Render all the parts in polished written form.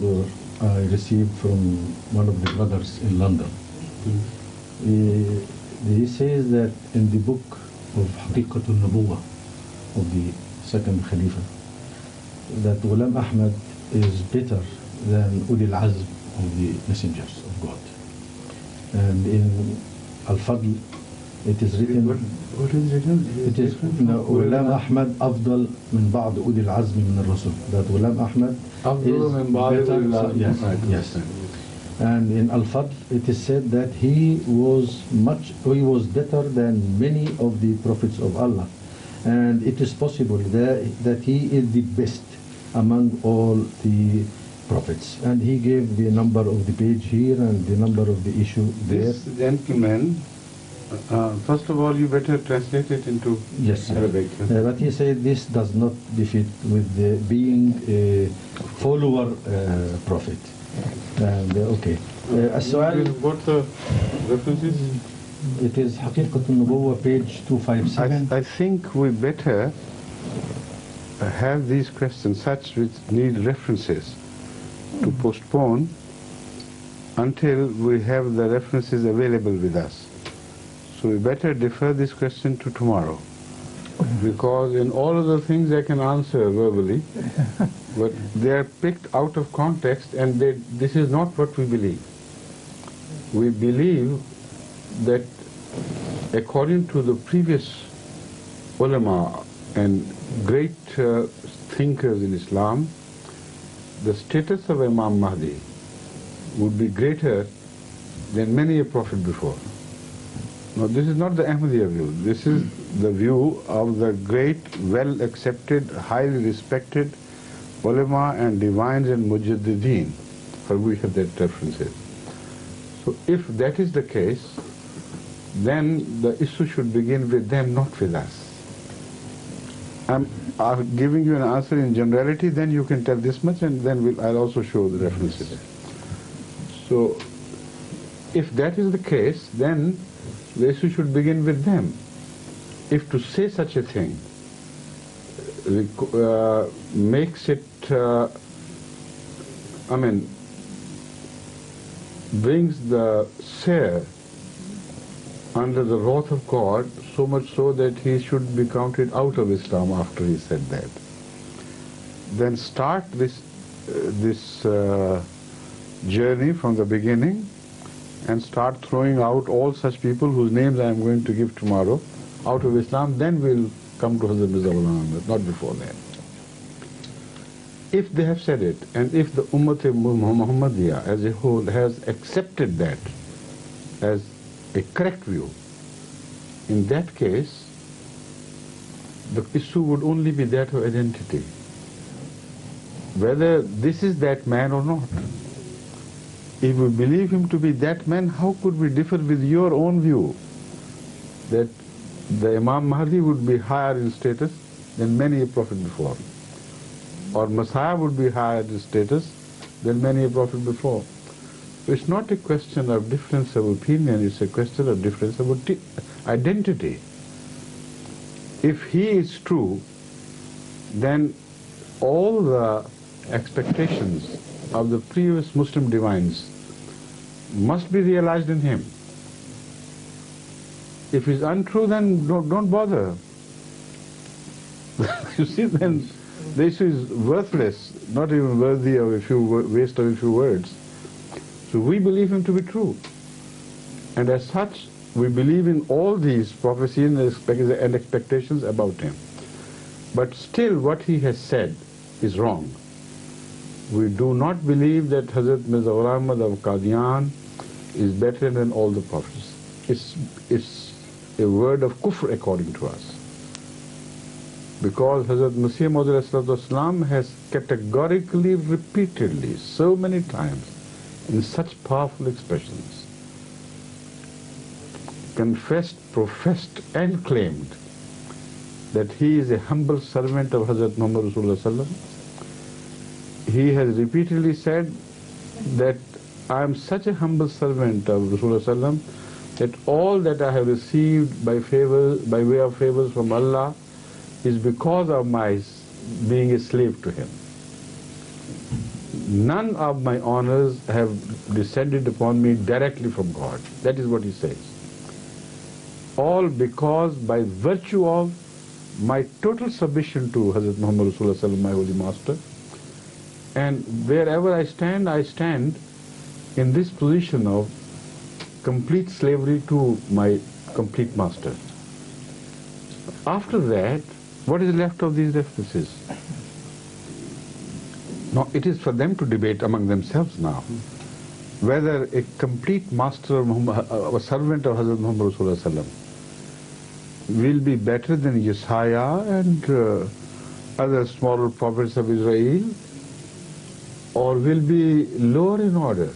order I received from one of the brothers in London. He says that in the book of Hadiqa Nabuwa of the second Khalifa, that Ghulam Ahmad is better than ulul-azm of the messengers of God. And in Alfazl, it is written. What is written? It is Ghulam Ahmad افضل من بعض اولي-العزم من الرسل. That Ghulam Ahmad is better. Yes. And in Al-Fadl, it is said that he was better than many of the prophets of Allah, and it is possible that he is the best among all the prophets. And he gave the number of the page here and the number of the issue there. This gentleman, first of all, you better translate it into Arabic. But he said this does not defeat with being a follower prophet. And okay. What the references? It is حقيقة النبوة, page 257. I think we better have these questions, such which need references, to postpone until we have the references available with us. So we better defer this question to tomorrow, because in all other things I can answer verbally, but they are picked out of context, and this is not what we believe. We believe that according to the previous ulama and great thinkers in Islam, the status of Imam Mahdi would be greater than many a prophet before. Now, this is not the Ahmadiyya view. This is the view of the great, well-accepted, highly respected ulama and divines and mujaddideen, for we have that references. So if that is the case, then the issue should begin with them, not with us. I'm giving you an answer in generality, then you can tell this much, and then I'll also show the references. So if that is the case, then the issue should begin with them. If to say such a thing makes it, brings the seer under the wrath of God, so much so that he should be counted out of Islam after he said that, then start this journey from the beginning and start throwing out all such people whose names I am going to give tomorrow out of Islam. Then we'll come to Hazrat Mirza, not before that. If they have said it, and if the Muhammadiyya as a whole has accepted that as a correct view, in that case, the issue would only be that of identity. Whether this is that man or not. If we believe him to be that man, how could we differ with your own view that the Imam Mahdi would be higher in status than many a prophet before, or Messiah would be higher in status than many a prophet before? So it's not a question of difference of opinion, it's a question of difference of identity. If he is true, then all the expectations of the previous Muslim divines must be realized in him. If he's untrue, then don't bother. You see, then the issue is worthless, not even worthy of waste of a few words. So we believe him to be true. And as such, we believe in all these prophecies and expectations about him. But still what he has said is wrong. We do not believe that Hazrat Mirza Ahmad of Qadian is better than all the prophets. It's a word of kufr according to us. Because Hazrat Mirza has categorically, repeatedly, so many times, in such powerful expressions, confessed, professed and claimed that he is a humble servant of Hazrat Muhammad Rasulullah. He has repeatedly said that I am such a humble servant of Rasulullah that all that I have received by way of favors from Allah is because of my being a slave to him. none of my honors have descended upon me directly from God. That is what he says. All because by virtue of my total submission to Hazrat Muhammad Rasulullah Sallallahu Alaihi Wasallam, my holy master, and wherever I stand in this position of complete slavery to my complete master. After that, what is left of these references? Now, it is for them to debate among themselves now whether a complete master of Muhammad, a servant of Hazrat Muhammad Rasulullah Sallallahu Alaihi Wasallam will be better than Yesaya and other smaller prophets of Israel, or will be lower in order.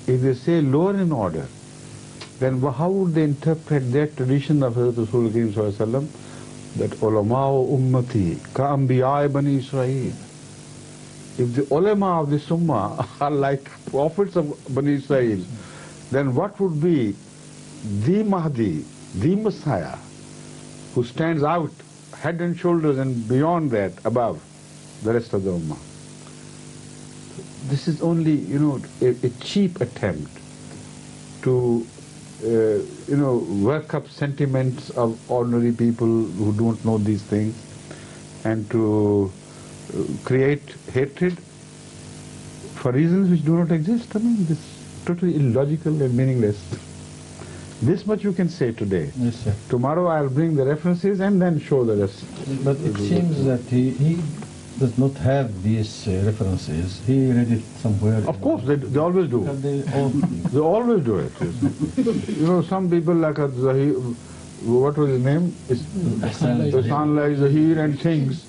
If they say lower in order, then how would they interpret that tradition of Hazrat Rasulullah Sallallahu Alaihi Wasallam, that ulama ummati ka anbiya'i bani Israel? If the ulama of this ummah are like prophets of Bani Israel, then what would be the Mahdi, the Messiah, who stands out head and shoulders and beyond that, above the rest of the ummah? This is only, a cheap attempt to, work up sentiments of ordinary people who don't know these things, and to create hatred for reasons which do not exist. I mean, this is totally illogical and meaningless. This much you can say today. Yes, sir. Tomorrow I'll bring the references and then show the rest. But it seems that he does not have these references. He read it somewhere. Of course, they always do. They always do it. Some people like Zahir, what was his name? Hassan Zahir and things.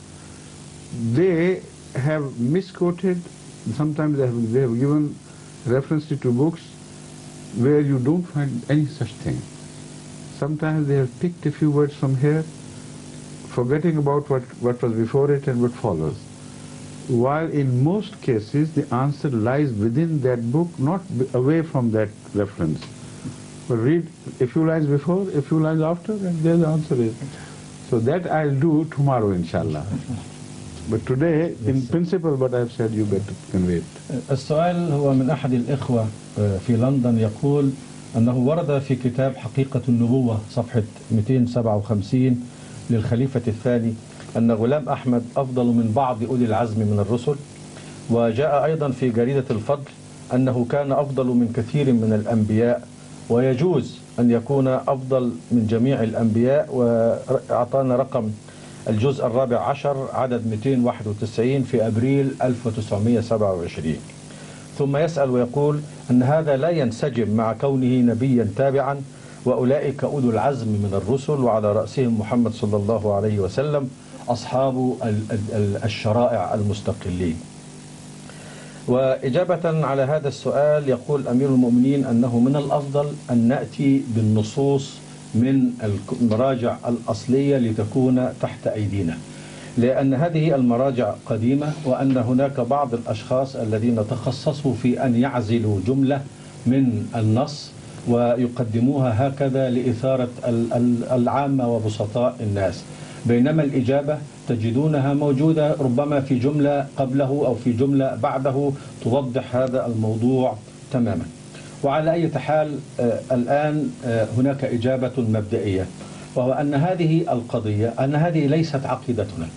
They have misquoted, sometimes they have given reference to books where you don't find any such thing. Sometimes they have picked a few words from here, forgetting about what was before it and what follows. While in most cases the answer lies within that book, not away from that reference. But read a few lines before, a few lines after, and there the answer is. So that I'll do tomorrow, inshallah. But today, in principle, what I've said, you better convey it. السؤال هو من أحد الإخوة في لندن، يقول أنه ورد في كتاب حقيقة النبوة صفحة 257 للخليفة الثاني أن غلام أحمد أفضل من بعض أولي العزم من الرسل، وجاء أيضا في جريدة الفضل أنه كان أفضل من كثير من الأنبياء، ويجوز أن يكون أفضل من جميع الأنبياء، وأعطانا رقم الجزء الرابع عشر عدد 291 في أبريل 1927. ثم يسأل ويقول أن هذا لا ينسجم مع كونه نبيا تابعا، وأولئك أولو العزم من الرسل، وعلى رأسهم محمد صلى الله عليه وسلم أصحاب الشرائع المستقلين. وإجابة على هذا السؤال يقول أمير المؤمنين أنه من الأفضل أن نأتي بالنصوص من المراجع الأصلية لتكون تحت أيدينا، لأن هذه المراجع قديمة، وأن هناك بعض الأشخاص الذين تخصصوا في أن يعزلوا جملة من النص ويقدموها هكذا لإثارة العامة وبسطاء الناس، بينما الإجابة تجدونها موجودة ربما في جملة قبله أو في جملة بعده توضح هذا الموضوع تماما. وعلى أي حال الآن هناك إجابة مبدئية، وهو أن هذه القضية أن هذه ليست عقيدتنا،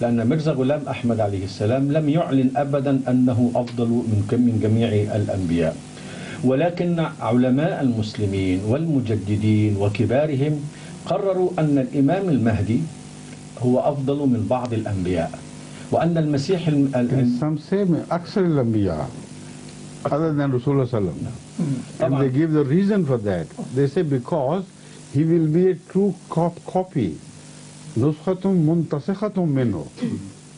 لأن مرزا غلام أحمد عليه السلام لم يعلن أبدا أنه أفضل من جميع الأنبياء، ولكن علماء المسلمين والمجددين وكبارهم قرروا أن الإمام المهدي هو أفضل من بعض الأنبياء، وأن المسيح Some say أكثر الأنبياء other than Rasulullah Sallallahu Alaihi Wasallam. And they give the reason for that. They say because he will be a true copy. Nuskhatun muntasikhatun minhu.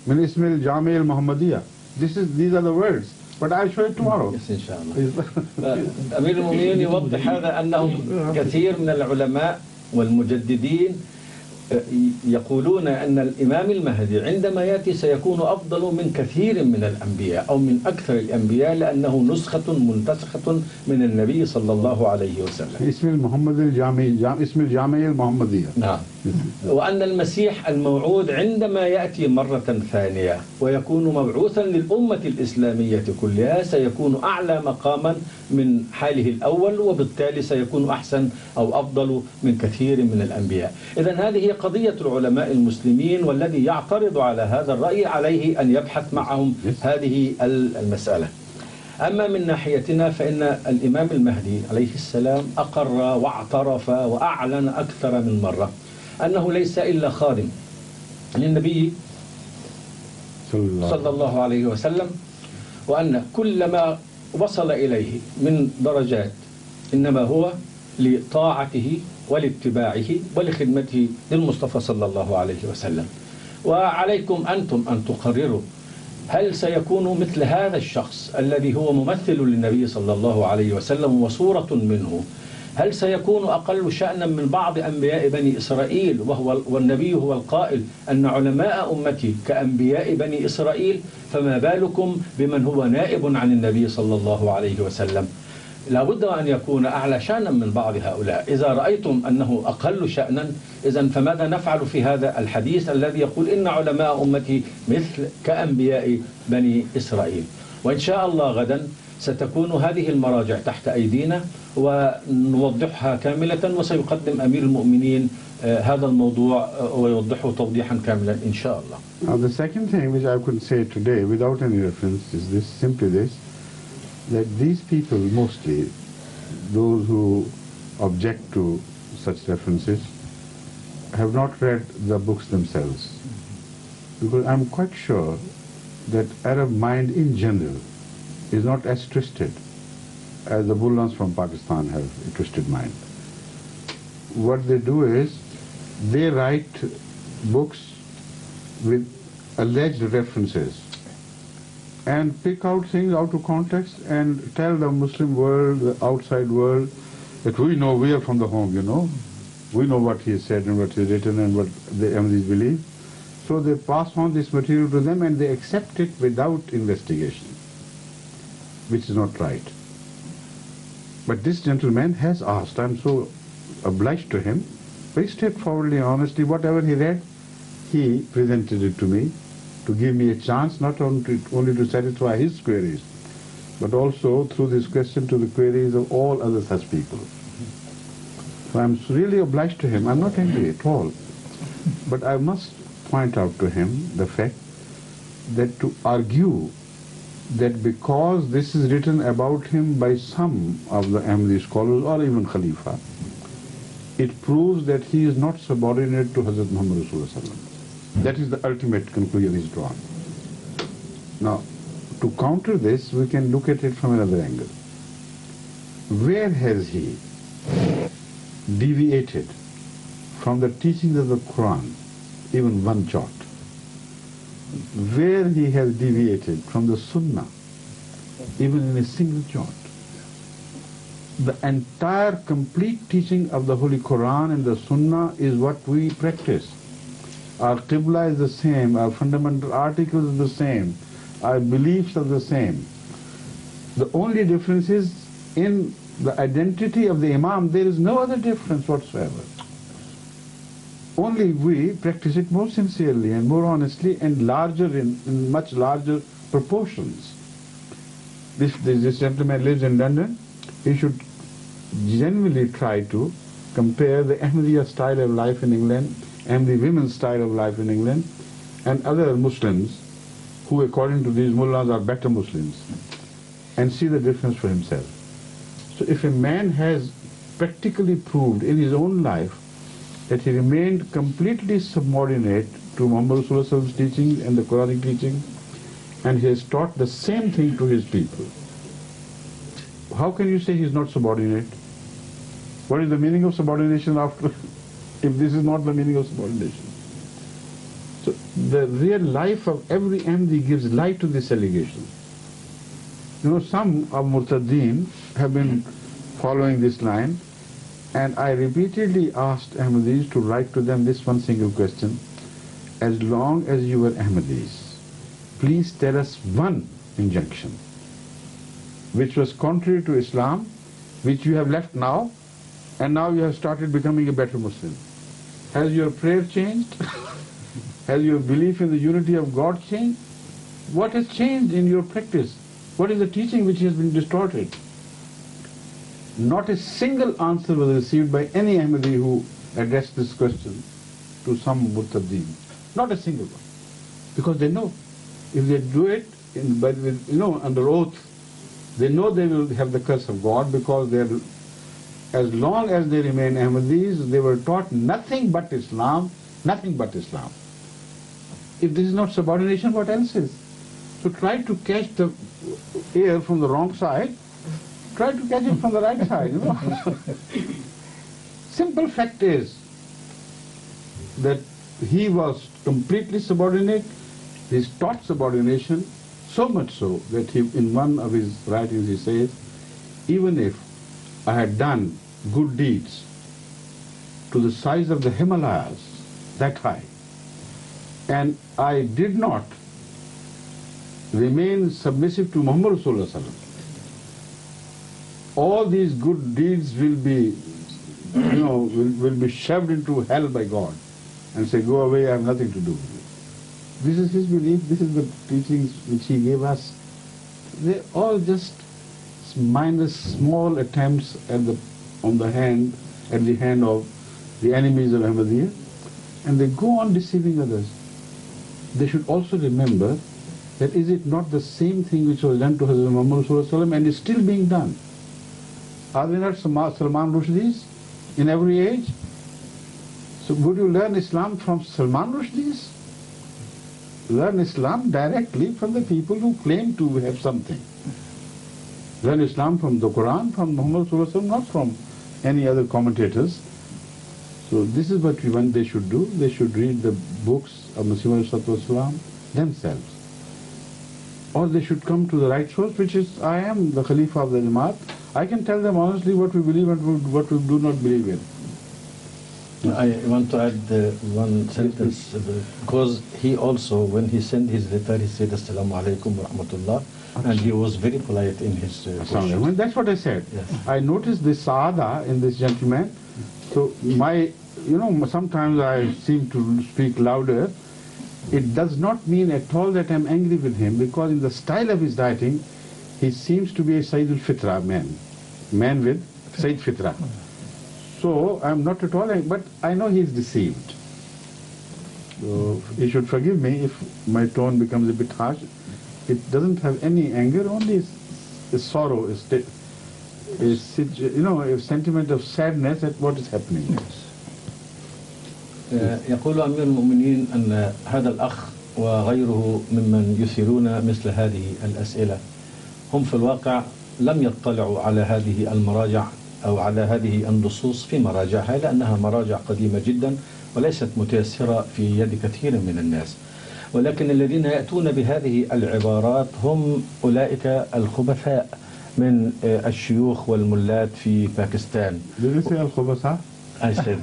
Min ismil jamil Muhammadiyah. These are the words. But I'll show it tomorrow. Yes, inshallah. أمير المؤمنين يوضح هذا أنه كثير من العلماء والمجددين يقولون أن الإمام المهدي عندما يأتي سيكون أفضل من كثير من الأنبياء أو من أكثر الأنبياء، لأنه نسخة منتسخة من النبي صلى الله عليه وسلم. اسم المحمد الجامعي اسم الجامعي المحمدية. نعم. وأن المسيح الموعود عندما يأتي مرة ثانية ويكون مبعوثا للأمة الإسلامية كلها سيكون أعلى مقاما من حاله الأول، وبالتالي سيكون أحسن أو أفضل من كثير من الأنبياء. إذن هذه هي قضية العلماء المسلمين، والذي يعترض على هذا الرأي عليه أن يبحث معهم هذه المسألة. أما من ناحيتنا فإن الإمام المهدي عليه السلام أقر واعترف وأعلن أكثر من مرة أنه ليس إلا خادم للنبي صلى الله عليه وسلم، وأن كل ما وصل إليه من درجات إنما هو لطاعته ولاتباعه ولخدمته للمصطفى صلى الله عليه وسلم. وعليكم أنتم أن تقرروا هل سيكون مثل هذا الشخص الذي هو ممثل للنبي صلى الله عليه وسلم وصورة منه، هل سيكون أقل شأنا من بعض أنبياء بني إسرائيل، والنبي هو القائل أن علماء أمتي كأنبياء بني إسرائيل، فما بالكم بمن هو نائب عن النبي صلى الله عليه وسلم؟ لا بد أن يكون أعلى شأنا من بعض هؤلاء. إذا رأيتم أنه أقل شأنا، إذن فماذا نفعل في هذا الحديث الذي يقول إن علماء أمتي مثل كأنبياء بني إسرائيل؟ وإن شاء الله غدا ستكون هذه المراجع تحت أيدينا ونوضحها كاملة، وسيقدم أمير المؤمنين هذا الموضوع ويوضحه توضيحا كاملا إن شاء الله. Now the second thing which I could say today without any reference is this, simply this, that these people, mostly those who object to such references, have not read the books themselves. Because I'm quite sure that Arab mind in general is not as twisted as the Gulams from Pakistan have a twisted mind. What they do is they write books with alleged references and pick out things out of context and tell the Muslim world, the outside world, that we know, we are from the home, you know. We know what he said and what he has written and what the Ahmadis believe. So they pass on this material to them and they accept it without investigation, which is not right. But this gentleman has asked, I'm so obliged to him, very straightforwardly and honestly, whatever he read, he presented it to me, to give me a chance not only to satisfy his queries, but also through this question to the queries of all other such people. So I'm really obliged to him. I'm not angry at all. But I must point out to him the fact that to argue that because this is written about him by some of the Ahmadi scholars or even Khalifa, it proves that he is not subordinate to Hazrat Muhammad Rasulullah. That is the ultimate conclusion is drawn. Now, to counter this, we can look at it from another angle. Where has he deviated from the teachings of the Quran, even one jot? Where he has deviated from the Sunnah, even in a single jot? The entire complete teaching of the Holy Quran and the Sunnah is what we practice. Our Qibla is the same, our fundamental articles are the same, our beliefs are the same. The only difference is in the identity of the Imam. There is no other difference whatsoever. Only we practice it more sincerely and more honestly and larger in much larger proportions. This gentleman lives in London. He should genuinely try to compare the Ahmadiyya style of life in England and the women's style of life in England and other Muslims who according to these mullahs are better Muslims, and see the difference for himself. So if a man has practically proved in his own life that he remained completely subordinate to Muhammad Rasulullah's teaching and the Quranic teaching, and he has taught the same thing to his people, how can you say he is not subordinate? What is the meaning of subordination after if this is not the meaning of subordination? So the real life of every Ahmadi gives light to this allegation. You know, some of Murtadeen have been following this line, and I repeatedly asked Ahmadis to write to them this one single question: as long as you were Ahmadis, please tell us one injunction which was contrary to Islam, which you have left now, and now you have started becoming a better Muslim. Has your prayer changed? Has your belief in the unity of God changed? What has changed in your practice? What is the teaching which has been distorted? Not a single answer was received by any Ahmadi who addressed this question to some Murtadeen. Not a single one. Because they know if they do it under oath, they know they will have the curse of God, because as long as they remain Ahmadis, they were taught nothing but Islam, nothing but Islam. If this is not subordination, what else is? So try to catch the air from the wrong side, try to catch it from the right side. Simple fact is that he was completely subordinate. He taught subordination, so much so that in one of his writings he says, even if I had done good deeds to the size of the Himalayas, that high, and I did not remain submissive to Muhammad Rasulullah Sallallahu Alaihi Wasallam, all these good deeds will be, will be shoved into hell by God and say, go away, I have nothing to do with it. This is his belief, this is the teachings which he gave us. They're all just minus small attempts at the hand of the enemies of Ahmadiyya, and they go on deceiving others. They should also remember that is it not the same thing which was done to Hazrat Muhammad Rasulullah and is still being done? Are there not Salman Rushdis in every age? So would you learn Islam from Salman Rushdis? Learn Islam directly from the people who claim to have something. Learn Islam from the Quran, from Muhammad Rasulullah, not from any other commentators. So this is what we want they should do. They should read the books of Masih Islam themselves. Or they should come to the right source, which is, I am the Khalifa of the Jamaat. I can tell them honestly what we believe and what we do not believe in. I want to add one sentence, because he also, when he sent his letter, he said, Assalamu alaikum wa rahmatullah, and he was very polite in his question. That's what I said. Yes. I noticed this saada in this gentleman. So sometimes I seem to speak louder. It does not mean at all that I'm angry with him, because in the style of his writing, he seems to be a Sayyid al-Fitra man with Sayyid Fitra. So I'm not at all angry, but I know he is deceived. So he should forgive me if my tone becomes a bit harsh. It doesn't have any anger, only a sorrow, a sentiment of sadness at what is happening. يقول أمير المؤمنين أن هذا الأخ وغيره ممن يثيرون مثل هذه الأسئلة هم في الواقع لم يطلعوا على هذه المراجع أو على هذه النصوص في مراجعها، لأنها مراجع قديمة جدا وليست متيسرة في يد كثير من الناس، ولكن الذين يأتون بهذه العبارات هم أولئك الخبثاء من الشيوخ والملات في باكستان. الخبثاء؟ I said,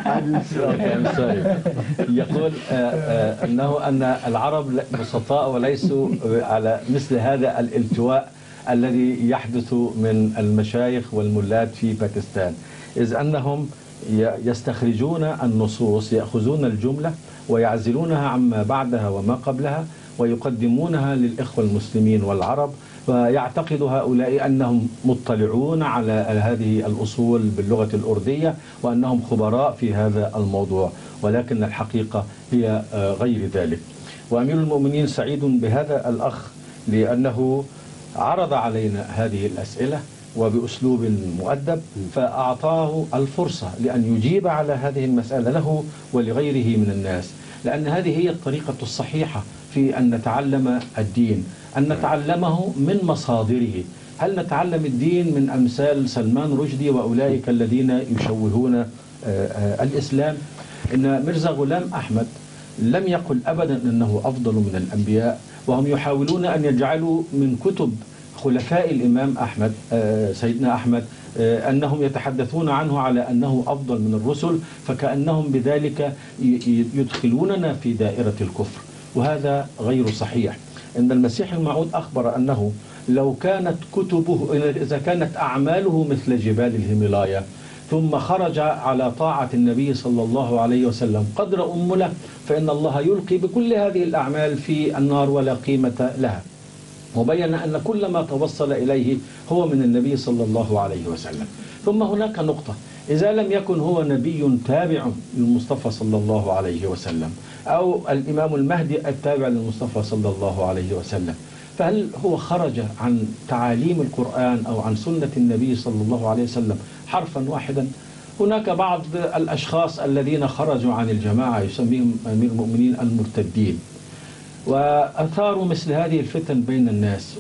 I'm sorry. يقول أن العرب بسطاء وليسوا على مثل هذا الالتواء الذي يحدث من المشايخ والملات في باكستان، إذ أنهم يستخرجون النصوص، يأخذون الجملة ويعزلونها عما بعدها وما قبلها ويقدمونها للإخوة المسلمين والعرب، ويعتقد هؤلاء أنهم مطلعون على هذه الأصول باللغة الأردية وأنهم خبراء في هذا الموضوع، ولكن الحقيقة هي غير ذلك. وأمير المؤمنين سعيد بهذا الأخ لأنه عرض علينا هذه الأسئلة وبأسلوب مؤدب، فأعطاه الفرصة لأن يجيب على هذه المسألة له ولغيره من الناس، لأن هذه هي الطريقة الصحيحة في أن نتعلم الدين، أن نتعلمه من مصادره. هل نتعلم الدين من أمثال سلمان رشدي وأولئك الذين يشوهون الإسلام؟ إن مرزا غلام أحمد لم يقل أبدا أنه أفضل من الأنبياء، وهم يحاولون أن يجعلوا من كتب خلفاء الإمام أحمد سيدنا أحمد أنهم يتحدثون عنه على أنه أفضل من الرسل، فكأنهم بذلك يدخلوننا في دائرة الكفر، وهذا غير صحيح. إن المسيح الموعود أخبر أنه لو كانت كتبه، إذا كانت أعماله مثل جبال الهيمالايا ثم خرج على طاعة النبي صلى الله عليه وسلم قدر أمله، فإن الله يلقي بكل هذه الأعمال في النار ولا قيمة لها. وبين أن كل ما توصل إليه هو من النبي صلى الله عليه وسلم. ثم هناك نقطة: إذا لم يكن هو نبي تابع للمصطفى صلى الله عليه وسلم أو الإمام المهدي التابع للمصطفى صلى الله عليه وسلم، فهل هو خرج عن تعاليم القرآن أو عن سنة النبي صلى الله عليه وسلم حرفا واحدا؟ هناك بعض الأشخاص الذين خرجوا عن الجماعة يسميهم أمير المؤمنين المرتدين، وأثاروا مثل هذه الفتن بين الناس،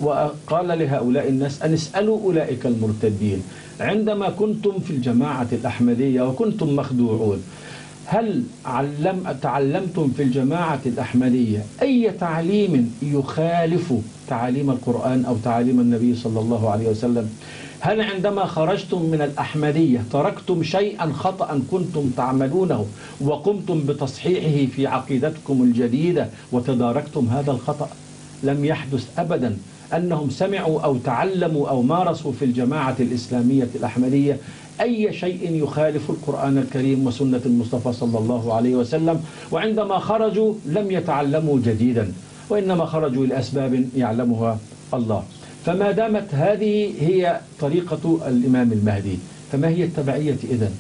وقال لهؤلاء الناس أن اسألوا أولئك المرتدين عندما كنتم في الجماعة الأحمدية وكنتم مخدوعون، هل تعلمتم في الجماعة الأحمدية أي تعليم يخالف تعاليم القرآن أو تعاليم النبي صلى الله عليه وسلم؟ هل عندما خرجتم من الأحمدية تركتم شيئا خطأ كنتم تعملونه وقمتم بتصحيحه في عقيدتكم الجديدة وتداركتم هذا الخطأ؟ لم يحدث أبدا أنهم سمعوا أو تعلموا أو مارسوا في الجماعة الإسلامية الأحمدية أي شيء يخالف القرآن الكريم وسنة المصطفى صلى الله عليه وسلم، وعندما خرجوا لم يتعلموا جديدا، وإنما خرجوا لأسباب يعلمها الله. فما دامت هذه هي طريقة الإمام المهدي، فما هي التبعية إذن؟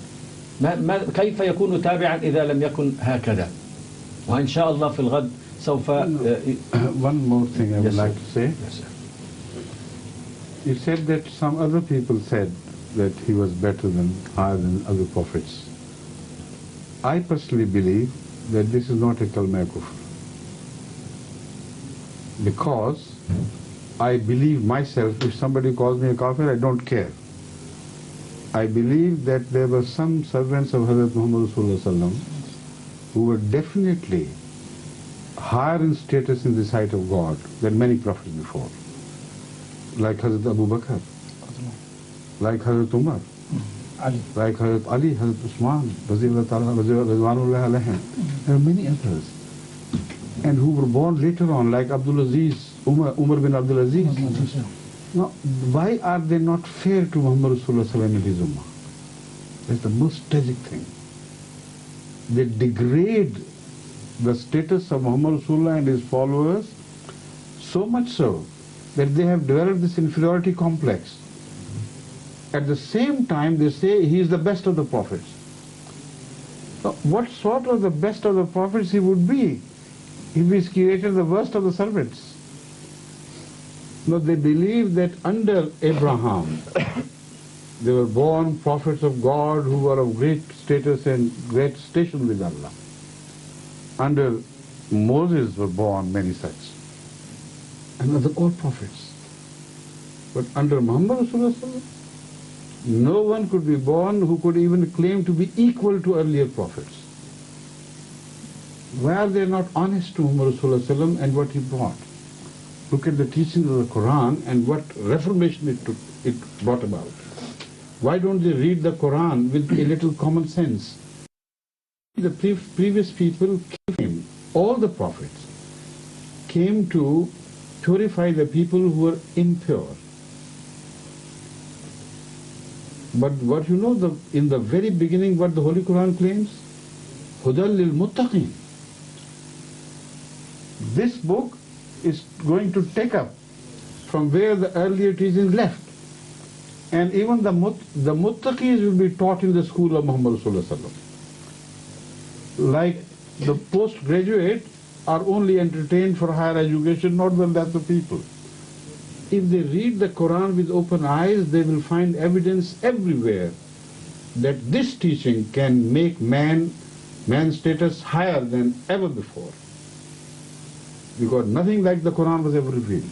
كيف يكون تابعا إذا لم يكن هكذا؟ وإن شاء الله في الغد سوف One more thing I would like to say. Yes, sir. You said that some other people said that he was better than higher than other prophets. I personally believe that this is not a kalma kufr, because I believe myself, if somebody calls me a kafir, I don't care. I believe that there were some servants of Hazrat Muhammad Rasulullah who were definitely higher in status in the sight of God than many prophets before, like Hazrat Abu Bakr, like Hazrat Umar, like Hazrat Ali, Hazrat Usman, Ridwanullah alayhim. There are many others, and who were born later on, like Abdul Aziz, Umar bin Abdul Aziz. Now, why are they not fair to Muhammad Rasulullah and his ummah? That's the most tragic thing. They degrade the status of Muhammad Rasulullah and his followers so much so that they have developed this inferiority complex. At the same time, they say he is the best of the prophets. Now, what sort of the best of the prophets he would be if he is created the worst of the servants? No, they believe that under Abraham they were born prophets of God who were of great status and great station with Allah. Under Moses were born many such, and other all prophets. But under Muhammad Rasulullah, no one could be born who could even claim to be equal to earlier prophets. Why are they not honest to Muhammad Rasulullah and what he brought? Look at the teachings of the Quran and what reformation it brought about. Why don't they read the Quran with a little common sense? The previous people came, all the prophets came to purify the people who were impure. But what you know, in the very beginning, what the Holy Quran claims? Hudal lil muttaqin. This book is going to take up from where the earlier teachings left. And even the muttaqis will be taught in the school of Muhammad Rasulullah. Like the postgraduate are only entertained for higher education, not the lesser people. If they read the Quran with open eyes, they will find evidence everywhere that this teaching can make man's status higher than ever before. Because nothing like the Quran was ever revealed.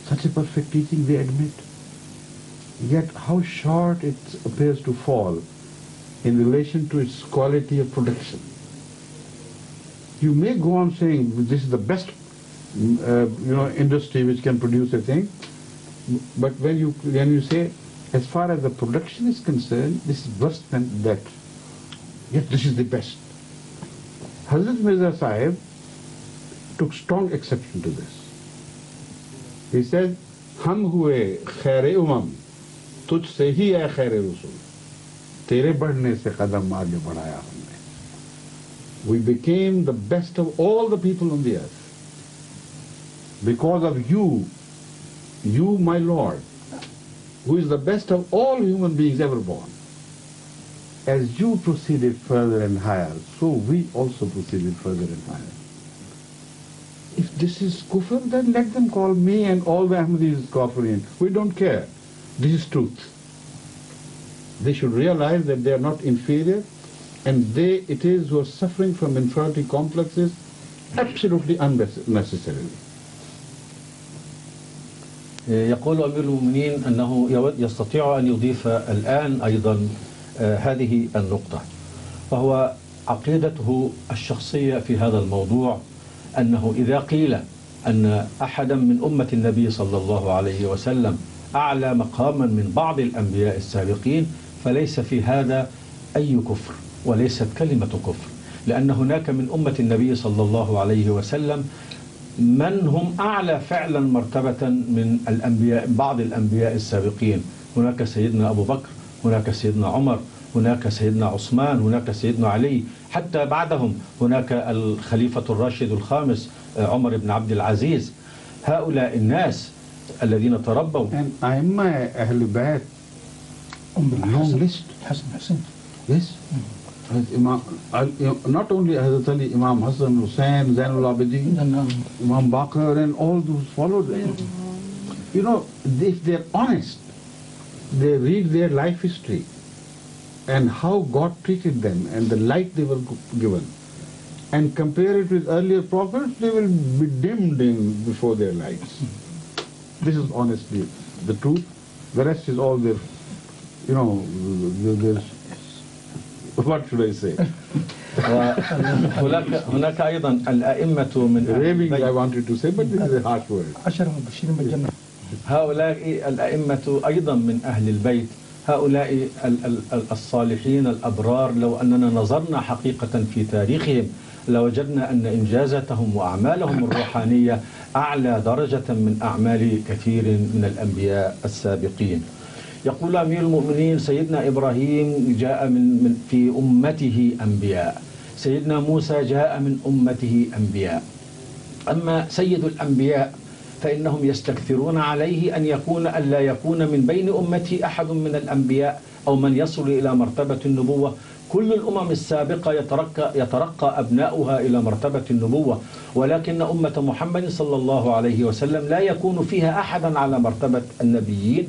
Such a perfect teaching they admit. Yet how short it appears to fall in relation to its quality of production. You may go on saying this is the best industry which can produce a thing, but when you say as far as the production is concerned, this is worse than that. Yet this is the best. Hazrat Mirza Sahib took strong exception to this. He said, "Hum hue khair umam, تجھ سے ہی اے خیر رسول, تیرے بڑھنے سے قدم آگے بڑھایا ہم نے. We became the best of all the people on the earth. Because of you, my Lord, who is the best of all human beings ever born. As you proceeded further and higher, so we also proceeded further and higher. If this is kufr, then let them call me and all the Ahmadis Kafirin. We don't care. This is truth. They should realize that they are not inferior, and it is who are suffering from inferiority complexes absolutely unnecessarily. يقول أمير المؤمنين أنه يستطيع أن يضيف الآن أيضا هذه النقطة، وهو عقيدته الشخصية في هذا الموضوع، أنه إذا قيل أن أحدا من أمة النبي صلى الله عليه وسلم أعلى مقاما من بعض الأنبياء السابقين فليس في هذا أي كفر وليست كلمة كفر، لأن هناك من أمة النبي صلى الله عليه وسلم من هم أعلى فعلا مرتبة من الأنبياء، بعض الأنبياء السابقين. هناك سيدنا أبو بكر، هناك سيدنا عمر، هناك سيدنا عثمان، هناك سيدنا علي، حتى بعدهم هناك الخليفة الراشد الخامس عمر بن عبد العزيز. هؤلاء الناس الذين تربوا أئمة أهل البيت long list. Yes. Not only Hazrat Ali, Imam Hassan, Hussain, Zainul Abidin, Imam Bakr, and all those followed them. You know, if they're honest, they read their life history and how God treated them and the light they were given, and compare it with earlier prophets, they will be dimmed in before their lights. This is honestly the truth. The rest is all their, you know, there's, what should I say? هناك أيضا الأئمة من raving I wanted to say, but this is a harsh word. هؤلاء الأئمة أيضا من أهل البيت، هؤلاء الصالحين الأبرار، لو أننا نظرنا حقيقة في تاريخهم لوجدنا أن إنجازاتهم وأعمالهم الروحانية أعلى درجة من أعمال كثير من الأنبياء السابقين. يقول أمير المؤمنين سيدنا إبراهيم جاء من في أمته أنبياء، سيدنا موسى جاء من أمته أنبياء. أما سيد الأنبياء فإنهم يستكثرون عليه أن لا يكون من بين أمته أحد من الأنبياء أو من يصل إلى مرتبة النبوة. كل الأمم السابقة يترقى أبناؤها إلى مرتبة النبوة، ولكن أمة محمد صلى الله عليه وسلم لا يكون فيها أحدا على مرتبة النبيين.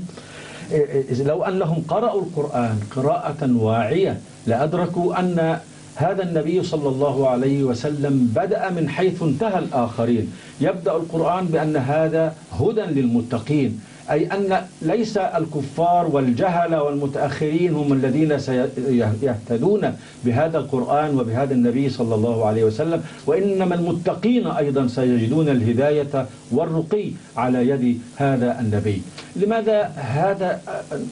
لو أنهم قرأوا القرآن قراءة واعية لأدركوا أن هذا النبي صلى الله عليه وسلم بدأ من حيث انتهى الآخرين. يبدأ القرآن بأن هذا هدى للمتقين، أي أن ليس الكفار والجهلة والمتأخرين هم الذين سيهتدون بهذا القرآن وبهذا النبي صلى الله عليه وسلم، وإنما المتقين أيضا سيجدون الهداية والرقي على يد هذا النبي. لماذا هذا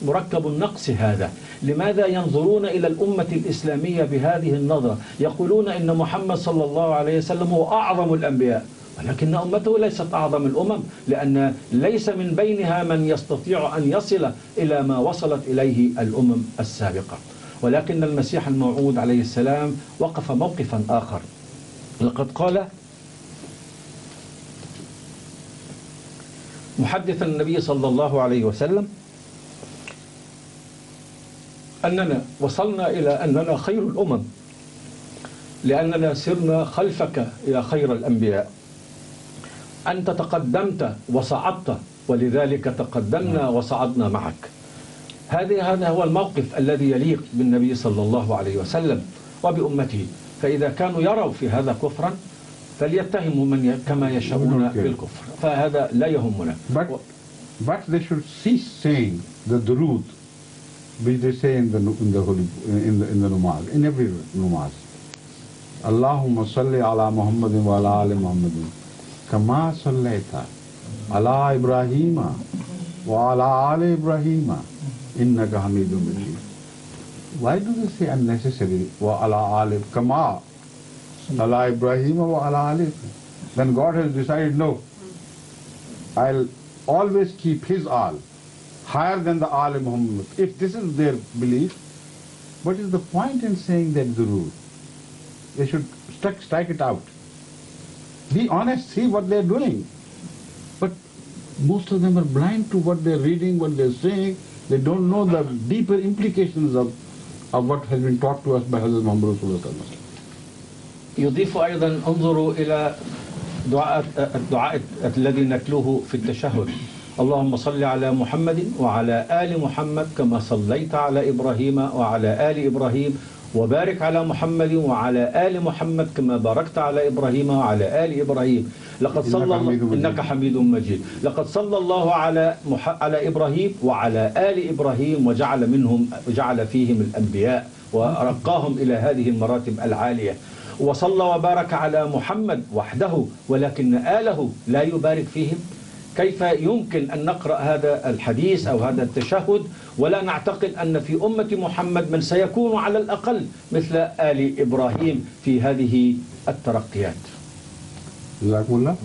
مركب النقص هذا؟ لماذا ينظرون إلى الأمة الإسلامية بهذه النظرة؟ يقولون إن محمد صلى الله عليه وسلم هو أعظم الأنبياء، ولكن أمته ليست أعظم الأمم، لأن ليس من بينها من يستطيع أن يصل إلى ما وصلت إليه الأمم السابقة. ولكن المسيح الموعود عليه السلام وقف موقفا آخر. لقد قال محدثا النبي صلى الله عليه وسلم أننا وصلنا إلى أننا خير الأمم لأننا سرنا خلفك يا خير الأنبياء. أنت تقدمت وصعدت ولذلك تقدمنا وصعدنا معك. هذا هو الموقف الذي يليق بالنبي صلى الله عليه وسلم وبأمته. فإذا كانوا يروا في هذا كفرا فليتهموا من كما يشاءون بالكفر، فهذا لا يهمنا. But they should cease saying the durood which they say in the namaz, in every namaz. Allahumma salli ala Muhammadin wa ala ali Muhammadin kama sallaita ala Ibrahima wa ala ali Ibrahima innaka hamidun majid. Why do they say unnecessarily wa ala ali kama ala Ibrahima wa ala ali? Then God has decided, no, I'll always keep his all higher than the Al Muhammad. If this is their belief, what is the point in saying that the rule? They should strike it out. Be honest, see what they're doing. But most of them are blind to what they're reading, what they're saying. They don't know the deeper implications of what has been taught to us by Hazrat Muhammad Rasulullah. يضيف أيضا انظروا إلى الدعاء الذي نتلوه في التشهد. اللهم صل على محمد وعلى آل محمد كما صليت على إبراهيم وعلى آل إبراهيم وبارك على محمد وعلى آل محمد كما باركت على إبراهيم وعلى آل إبراهيم لقد صلى إنك حميد مجيد لقد صلى الله على إبراهيم وعلى آل إبراهيم وجعل فيهم الأنبياء ورقاهم إلى هذه المراتب العالية وصلى وبارك على محمد وحده ولكن آله لا يبارك فيهم. كيف يمكن أن نقرأ هذا الحديث أو هذا التشهد ولا نعتقد أن في أمة محمد من سيكون على الأقل مثل آل إبراهيم في هذه الترقيات؟ جزاكم الله.